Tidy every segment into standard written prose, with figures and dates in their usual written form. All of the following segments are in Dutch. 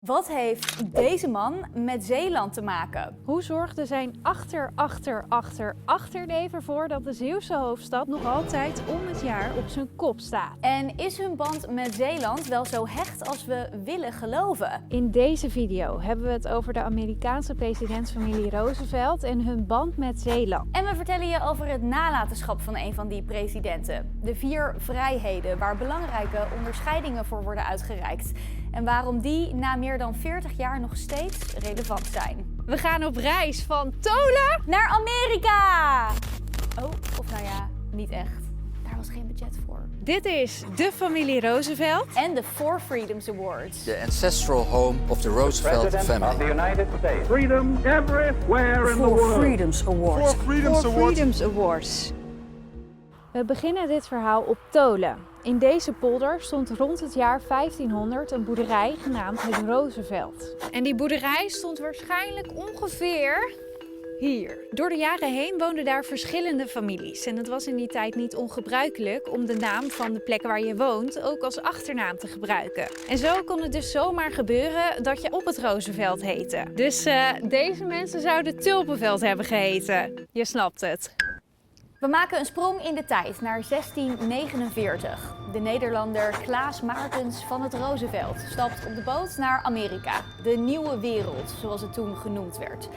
Wat heeft deze man met Zeeland te maken? Hoe zorgde zijn achterneef ervoor dat de Zeeuwse hoofdstad nog altijd om het jaar op zijn kop staat? En is hun band met Zeeland wel zo hecht als we willen geloven? In deze video hebben we het over de Amerikaanse presidentsfamilie Roosevelt en hun band met Zeeland. En we vertellen je over het nalatenschap van een van die presidenten. De 4 vrijheden waar belangrijke onderscheidingen voor worden uitgereikt. En waarom die na meer dan 40 jaar nog steeds relevant zijn. We gaan op reis van Tolen naar Amerika! Oh, of nou ja, niet echt. Daar was geen budget voor. Dit is de familie Roosevelt. En de 4 Freedoms Awards. The ancestral home of the Roosevelt family. Of the United States. Freedom everywhere in the world. Freedoms Awards. Freedoms Awards. We beginnen dit verhaal op Tolen. In deze polder stond rond het jaar 1500 een boerderij genaamd het Roosevelt. En die boerderij stond waarschijnlijk ongeveer hier. Door de jaren heen woonden daar verschillende families. En het was in die tijd niet ongebruikelijk om de naam van de plek waar je woont ook als achternaam te gebruiken. En zo kon het dus zomaar gebeuren dat je op het Roosevelt heette. Dus deze mensen zouden Tulpenveld hebben geheten. Je snapt het. We maken een sprong in de tijd naar 1649. De Nederlander Klaas Maartens van het Roosevelt stapt op de boot naar Amerika. De nieuwe wereld, zoals het toen genoemd werd.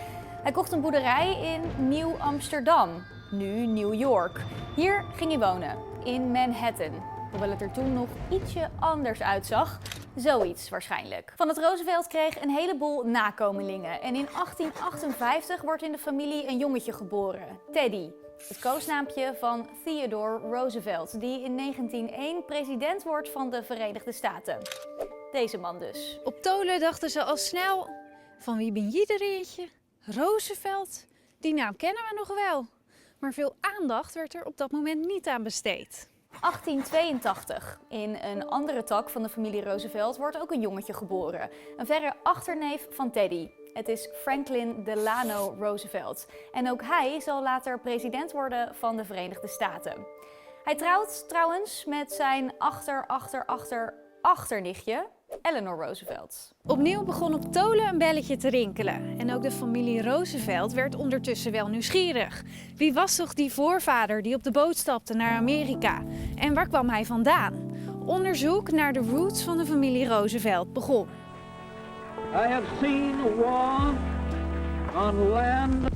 Hij kocht een boerderij in Nieuw-Amsterdam, nu New York. Hier ging hij wonen, in Manhattan. Hoewel het er toen nog ietsje anders uitzag. Zoiets waarschijnlijk. Van het Roosevelt kreeg een heleboel nakomelingen. En in 1858 wordt in de familie een jongetje geboren, Teddy. Het koosnaampje van Theodore Roosevelt, die in 1901 president wordt van de Verenigde Staten. Deze man dus. Op Tolen dachten ze al snel, van wie ben je er eentje? Roosevelt? Die naam kennen we nog wel. Maar veel aandacht werd er op dat moment niet aan besteed. 1882. In een andere tak van de familie Roosevelt wordt ook een jongetje geboren. Een verre achterneef van Teddy. Het is Franklin Delano Roosevelt. En ook hij zal later president worden van de Verenigde Staten. Hij trouwt trouwens met zijn achternichtje Eleanor Roosevelt. Opnieuw begon op Tolen een belletje te rinkelen. En ook de familie Roosevelt werd ondertussen wel nieuwsgierig. Wie was toch die voorvader die op de boot stapte naar Amerika? En waar kwam hij vandaan? Onderzoek naar de roots van de familie Roosevelt begon. I have seen a war on land.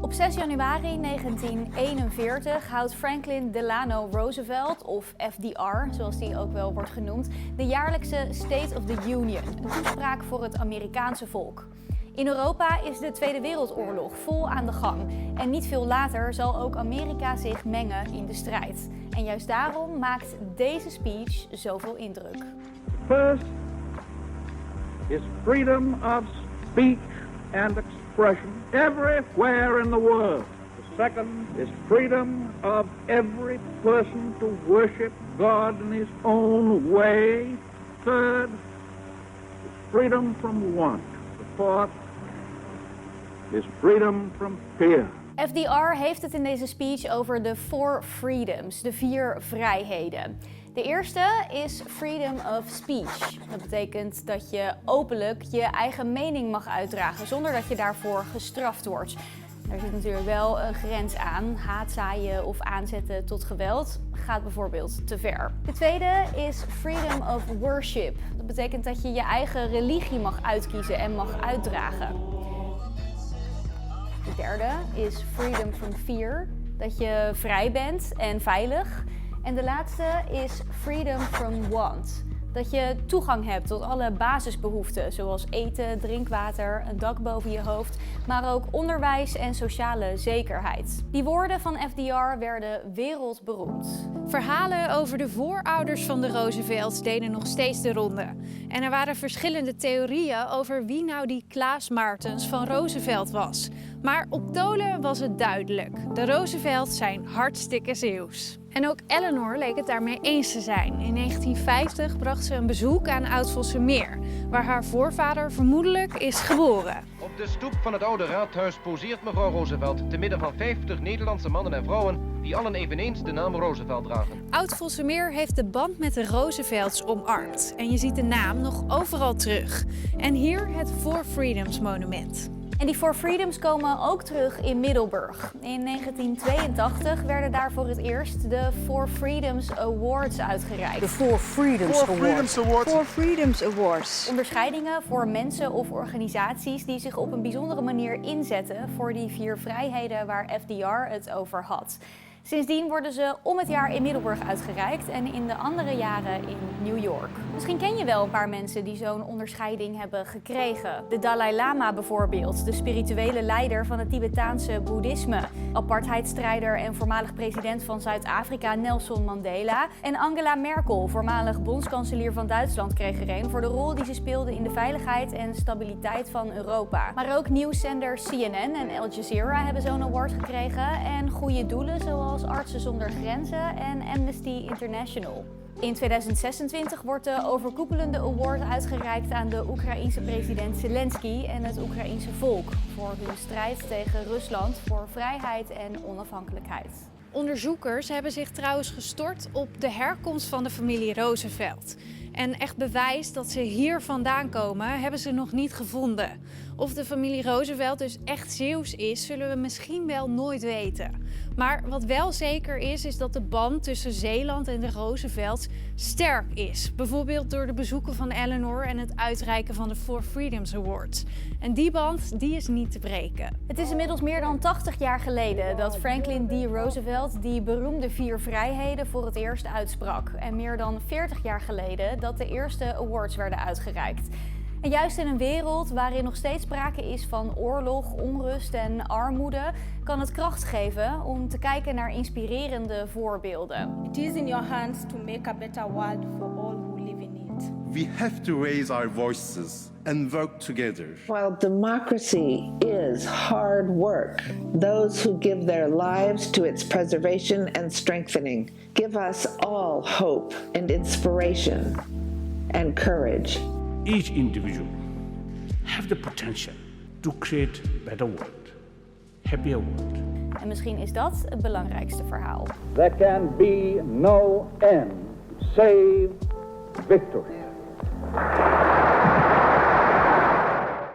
Op 6 januari 1941 houdt Franklin Delano Roosevelt, of FDR zoals die ook wel wordt genoemd, de jaarlijkse State of the Union, een toespraak voor het Amerikaanse volk. In Europa is de Tweede Wereldoorlog vol aan de gang en niet veel later zal ook Amerika zich mengen in de strijd. En juist daarom maakt deze speech zoveel indruk. First is freedom of speech and expression everywhere in the world. The second is freedom of every person to worship God in his own way. Third is freedom from want. The fourth is freedom from fear. FDR heeft het in deze speech over de 4 freedoms, de 4 vrijheden. De eerste is freedom of speech. Dat betekent dat je openlijk je eigen mening mag uitdragen zonder dat je daarvoor gestraft wordt. Daar zit natuurlijk wel een grens aan. Haatzaaien of aanzetten tot geweld gaat bijvoorbeeld te ver. De tweede is freedom of worship. Dat betekent dat je je eigen religie mag uitkiezen en mag uitdragen. De derde is freedom from fear. Dat je vrij bent en veilig. En de laatste is freedom from want. Dat je toegang hebt tot alle basisbehoeften, zoals eten, drinkwater, een dak boven je hoofd, maar ook onderwijs en sociale zekerheid. Die woorden van FDR werden wereldberoemd. Verhalen over de voorouders van de Roosevelts deden nog steeds de ronde. En er waren verschillende theorieën over wie nou die Klaas Maartens van Roosevelt was. Maar op Tolen was het duidelijk. De Roosevelts zijn hartstikke Zeeuws. En ook Eleanor leek het daarmee eens te zijn. In 1950 bracht ze een bezoek aan Oud-Vossemeer, waar haar voorvader vermoedelijk is geboren. Op de stoep van het oude raadhuis poseert mevrouw Roosevelt te midden van 50 Nederlandse mannen en vrouwen die allen eveneens de naam Roosevelt dragen. Oud-Vossemeer heeft de band met de Roosevelts omarmd en je ziet de naam nog overal terug. En hier het Four Freedoms monument. En die Four Freedoms komen ook terug in Middelburg. In 1982 werden daar voor het eerst de Four Freedoms Awards uitgereikt. De Four Freedoms Awards. Four Freedoms Awards. Onderscheidingen voor mensen of organisaties die zich op een bijzondere manier inzetten voor die 4 vrijheden waar FDR het over had. Sindsdien worden ze om het jaar in Middelburg uitgereikt en in de andere jaren in New York. Misschien ken je wel een paar mensen die zo'n onderscheiding hebben gekregen. De Dalai Lama bijvoorbeeld, de spirituele leider van het Tibetaanse boeddhisme. Apartheidstrijder en voormalig president van Zuid-Afrika Nelson Mandela. En Angela Merkel, voormalig bondskanselier van Duitsland, kreeg er een voor de rol die ze speelde in de veiligheid en stabiliteit van Europa. Maar ook nieuwszenders CNN en Al Jazeera hebben zo'n award gekregen en goede doelen zoals Artsen zonder Grenzen en Amnesty International. In 2026 wordt de overkoepelende award uitgereikt aan de Oekraïense president Zelensky en het Oekraïense volk voor hun strijd tegen Rusland voor vrijheid en onafhankelijkheid. Onderzoekers hebben zich trouwens gestort op de herkomst van de familie Roosevelt. En echt bewijs dat ze hier vandaan komen, hebben ze nog niet gevonden. Of de familie Roosevelt dus echt Zeeuws is, zullen we misschien wel nooit weten. Maar wat wel zeker is dat de band tussen Zeeland en de Roosevelts sterk is. Bijvoorbeeld door de bezoeken van Eleanor en het uitreiken van de Four Freedoms Awards. En die band, die is niet te breken. Het is inmiddels meer dan 80 jaar geleden dat Franklin D. Roosevelt die beroemde 4 vrijheden voor het eerst uitsprak. En meer dan 40 jaar geleden dat de eerste awards werden uitgereikt. En juist in een wereld waarin nog steeds sprake is van oorlog, onrust en armoede, kan het kracht geven om te kijken naar inspirerende voorbeelden. It is in your hands to make a better world for all who live in it. We have to raise our voices and work together. Well, democracy is hard work. Those who give their lives to its preservation and strengthening give us all hope and inspiration and courage. Each individual have the potential to create a better world, happier world. En misschien is dat het belangrijkste verhaal. There can be no end save victory.